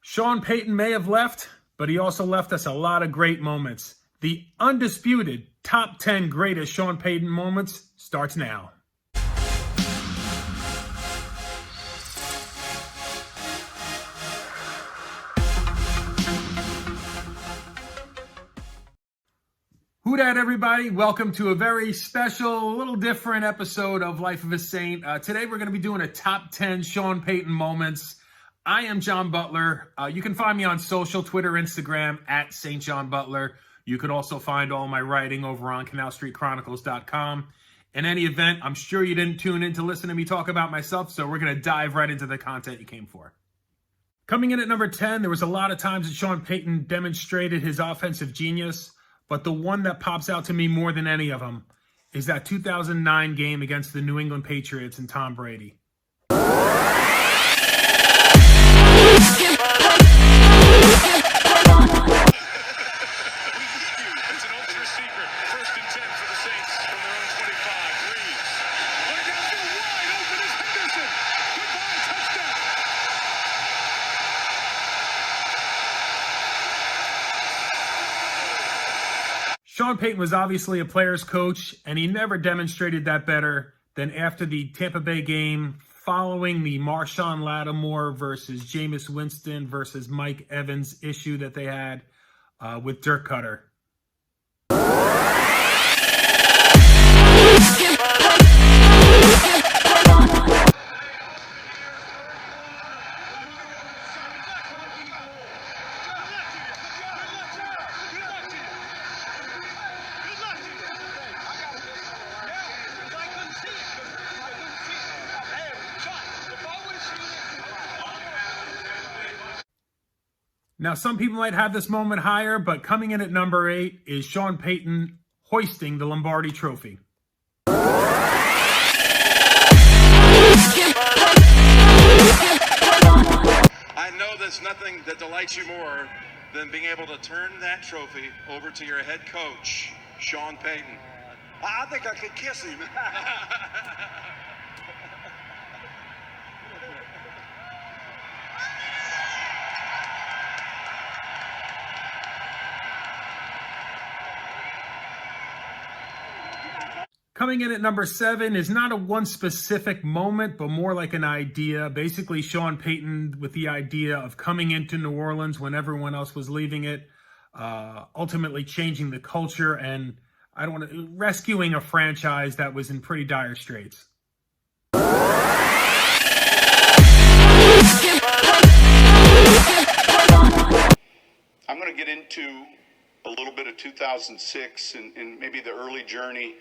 Sean Payton may have left, but he also left us a lot of great moments. The undisputed top 10 greatest Sean Payton moments starts now. Who dat, everybody? Welcome to a very special, a little different episode of Life of a Saint. Today we're going to be doing a top 10 Sean Payton moments. I am John Butler. You can find me on social, Twitter, Instagram, at SaintJohnButler. You can also find all my writing over on CanalStreetChronicles.com. In any event, I'm sure you didn't tune in to listen to me talk about myself, so we're going to dive right into the content you came for. Coming in at number 10, there was a lot of times that Sean Payton demonstrated his offensive genius, but the one that pops out to me more than any of them is that 2009 game against the New England Patriots and Tom Brady. Sean Payton was obviously a player's coach, and he never demonstrated that better than after the Tampa Bay game following the Marshawn Lattimore versus Jameis Winston versus Mike Evans issue that they had with Dirk Koetter. Now, some people might have this moment higher, but coming in at number 8 is Sean Payton hoisting the Lombardi trophy. I know there's nothing that delights you more than being able to turn that trophy over to your head coach, Sean Payton. I think I could kiss him. Coming in at number 7 is not a one specific moment, but more like an idea. Basically, Sean Payton with the idea of coming into New Orleans when everyone else was leaving it, ultimately changing the culture and rescuing a franchise that was in pretty dire straits. I'm going to get into a little bit of 2006 and maybe the early journey.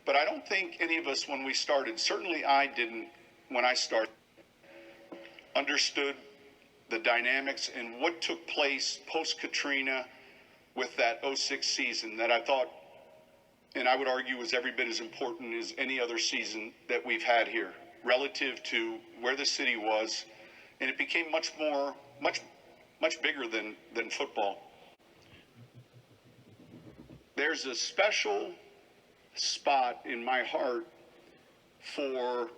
But I don't think any of us, when we started, certainly I didn't, when I started, understood the dynamics and what took place post-Katrina with that 06 season that I thought, and I would argue, was every bit as important as any other season that we've had here, relative to where the city was. And it became much bigger than football. There's a special spot in my heart for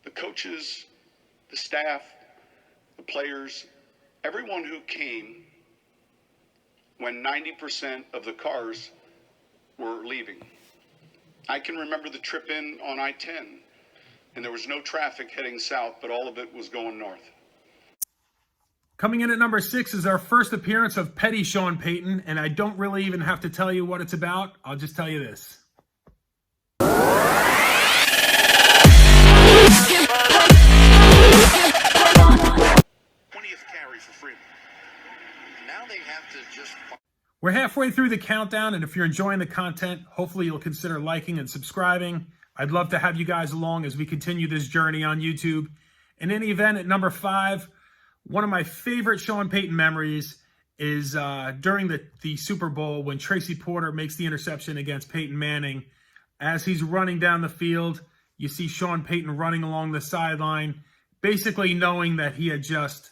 the coaches, the staff, the players, everyone who came when 90% of the cars were leaving. I can remember the trip in on I-10, and there was no traffic heading south, but all of it was going north. Coming in at number 6 is our first appearance of Petty Sean Payton, and I don't really even have to tell you what it's about. I'll just tell you this. 20th carry for Freeman. Now they have to just... We're halfway through the countdown, and if you're enjoying the content, hopefully you'll consider liking and subscribing. I'd love to have you guys along as we continue this journey on YouTube. In any event, at number 5, one of my favorite Sean Payton memories is during the Super Bowl when Tracy Porter makes the interception against Peyton Manning. As he's running down the field, you see Sean Payton running along the sideline, basically knowing that he had just,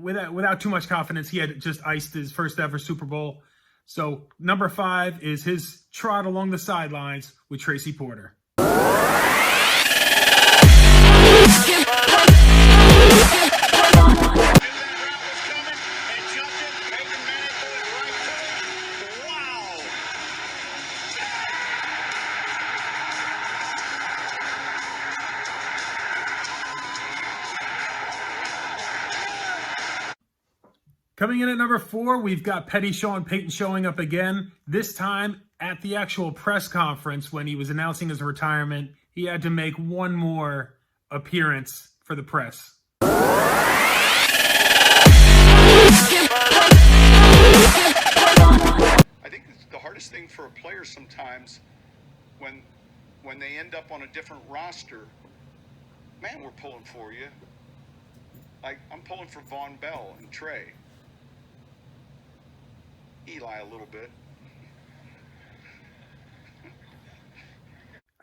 without too much confidence, he had just iced his first ever Super Bowl. So number 5 is his trot along the sidelines with Tracy Porter. Coming in at number 4, we've got petty Sean Payton showing up again, this time at the actual press conference when he was announcing his retirement. He had to make one more appearance for the press. I think it's the hardest thing for a player sometimes when they end up on a different roster. Man, we're pulling for you. Like, I'm pulling for Von Bell and Trey. Eli a little bit.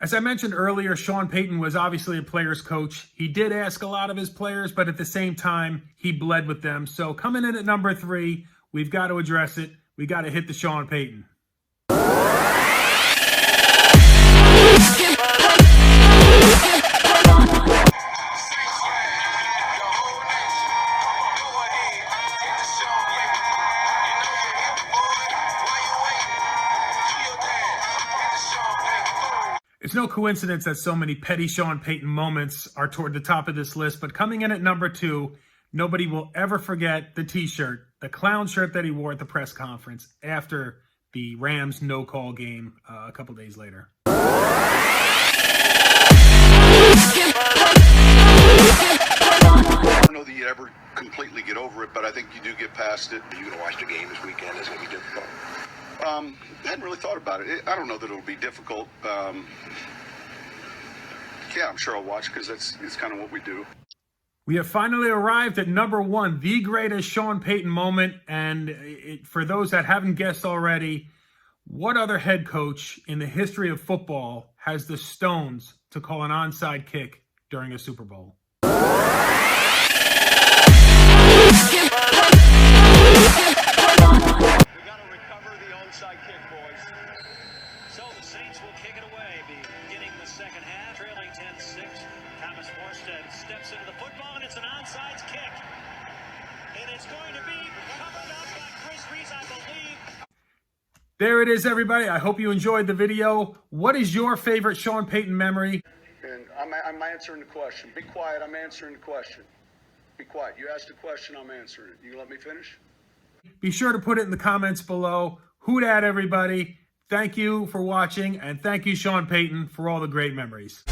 As I mentioned earlier, Sean Payton was obviously a player's coach. He did ask a lot of his players, but at the same time, he bled with them. So coming in at number 3, we've got to address it. We got to hit the Sean Payton. It's no coincidence that so many petty Sean Payton moments are toward the top of this list, but coming in at number 2, nobody will ever forget the t-shirt, the clown shirt that he wore at the press conference after the Rams no-call game a couple days later. I don't know that you ever completely get over it, but I think you do get past it. Are you going to watch the game this weekend? It's going to be difficult. I hadn't really thought about it. I don't know that it'll be difficult. Yeah, I'm sure I'll watch because it's kind of what we do. We have finally arrived at number 1, the greatest Sean Payton moment. And for those that haven't guessed already, what other head coach in the history of football has the stones to call an onside kick during a Super Bowl? Onside kick, boys. So the Saints will kick it away, beginning the second half, trailing 10-6. Thomas Morstead steps into the football, and it's an onside kick. And it's going to be covered up by Chris Reese, I believe. There it is, everybody. I hope you enjoyed the video. What is your favorite Sean Payton memory? And I'm answering the question. Be quiet. I'm answering the question. Be quiet. You asked a question. I'm answering it. You let me finish? Be sure to put it in the comments below. Who dat, everybody? Thank you for watching, and thank you, Sean Payton, for all the great memories.